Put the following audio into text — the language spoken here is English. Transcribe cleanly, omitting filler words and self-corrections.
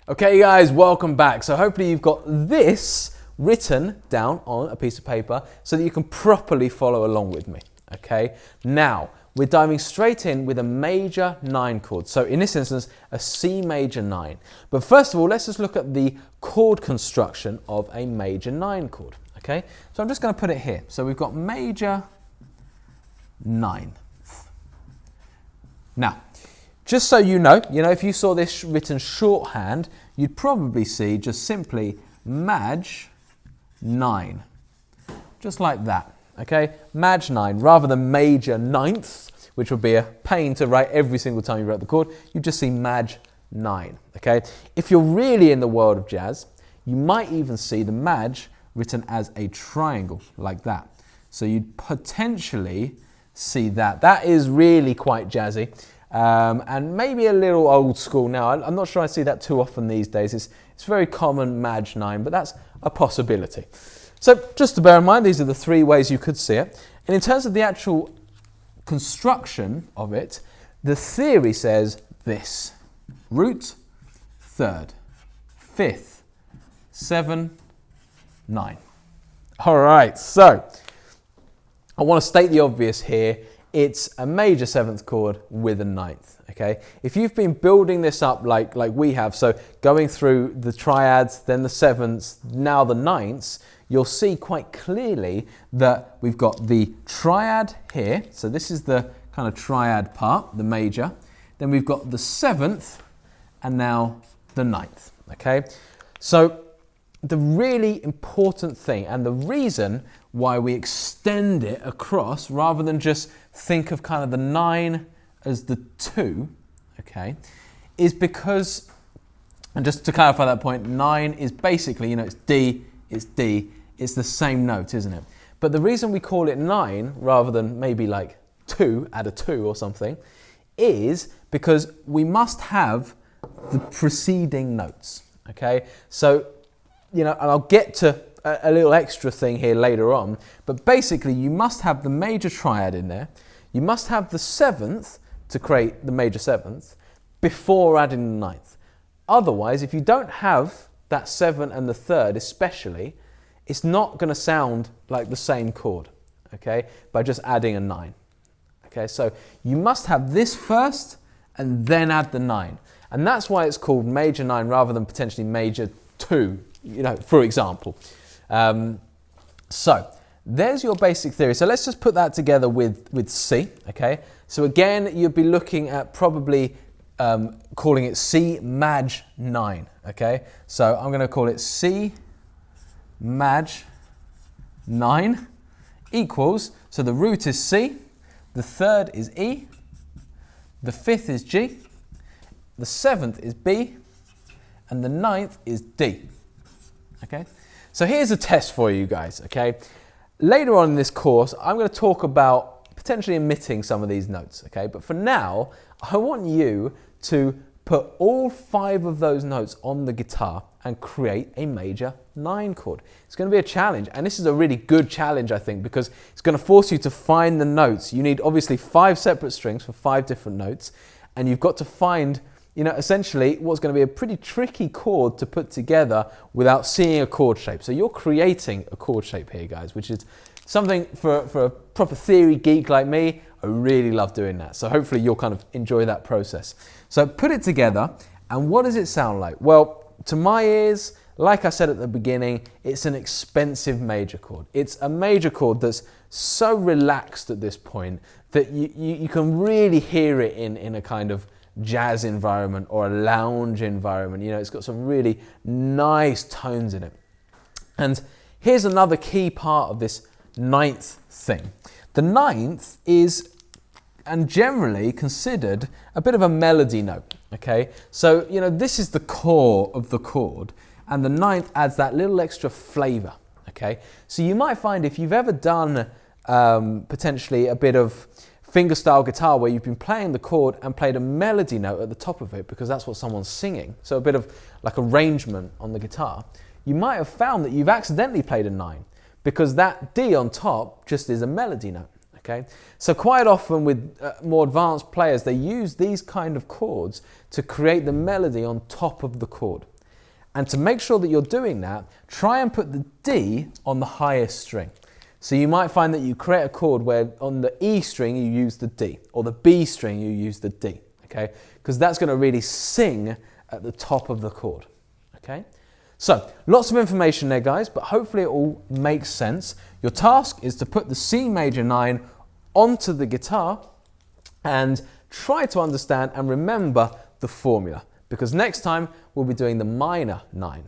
Okay guys, welcome back. So hopefully you've got this written down on a piece of paper so that you can properly follow along with me. Okay, now we're diving straight in with a major 9 chord. So in this instance, a C major 9. But first of all, let's just look at the chord construction of a major 9 chord. Okay, so I'm just going to put it here. So we've got major 9. Now, just so you know, if you saw this written shorthand, you'd probably see just simply Maj 9. Just like that, okay? Maj 9, rather than major 9th, which would be a pain to write every single time you wrote the chord, you just see Maj 9, okay? If you're really in the world of jazz, you might even see the Maj written as a triangle, like that. So you'd potentially see that. That is really quite jazzy. And maybe a little old school now. I'm not sure I see that too often these days. It's very common Maj 9, but that's a possibility. So just to bear in mind, these are the 3 ways you could see it. And in terms of the actual construction of it, the theory says this: root, 3rd, 5th, 7, 9. All right, so I want to state the obvious here. It's a major 7th chord with a 9th, okay? If you've been building this up like we have, so going through the triads, then the 7ths, now the 9ths, you'll see quite clearly that we've got the triad here. So this is the kind of triad part, the major. Then we've got the 7th and now the 9th, okay? So the really important thing and the reason why we extend it across rather than just think of kind of the 9 as the 2, okay, is because, and just to clarify that point, 9 is basically, it's D, it's the same note, isn't it? But the reason we call it 9 rather than maybe like 2, add a 2 or something, is because we must have the preceding notes, okay? So, and I'll get to a little extra thing here later on, but basically you must have the major triad in there, you must have the 7th to create the major 7th before adding the 9th. Otherwise, if you don't have that 7 and the 3rd especially, it's not going to sound like the same chord, okay, by just adding a 9. Okay, so you must have this first and then add the 9. And that's why it's called major 9 rather than potentially major 2, for example. So there's your basic theory. So let's just put that together with C, okay? So again, you'd be looking at probably calling it C Maj 9, okay? So I'm going to call it C Maj 9 equals, so the root is C, the 3rd is E, the 5th is G, the 7th is B, and the 9th is D, okay? So here's a test for you guys, okay? Later on in this course, I'm going to talk about potentially omitting some of these notes, okay? But for now, I want you to put all 5 of those notes on the guitar and create a major 9 chord. It's going to be a challenge, and this is a really good challenge, I think, because it's going to force you to find the notes. You need obviously 5 separate strings for 5 different notes, and you've got to find essentially what's going to be a pretty tricky chord to put together without seeing a chord shape. So you're creating a chord shape here, guys, which is something for a proper theory geek like me. I really love doing that. So hopefully you'll kind of enjoy that process. So put it together, and what does it sound like? Well, to my ears, like I said at the beginning, it's an expensive major chord. It's a major chord that's so relaxed at this point that you can really hear it in a kind of jazz environment or a lounge environment. It's got some really nice tones in it. And here's another key part of this 9th thing. The 9th is, and generally considered, a bit of a melody note, okay? So, this is the core of the chord, and the 9th adds that little extra flavor, okay? So you might find if you've ever done potentially a bit of fingerstyle guitar where you've been playing the chord and played a melody note at the top of it because that's what someone's singing, so a bit of like arrangement on the guitar, you might have found that you've accidentally played a 9 because that D on top just is a melody note, okay? So quite often with more advanced players, they use these kind of chords to create the melody on top of the chord. And to make sure that you're doing that, try and put the D on the highest string. So you might find that you create a chord where on the E string you use the D, or the B string you use the D, okay? Because that's going to really sing at the top of the chord, okay? So, lots of information there, guys, but hopefully it all makes sense. Your task is to put the C major 9 onto the guitar and try to understand and remember the formula, because next time we'll be doing the minor 9.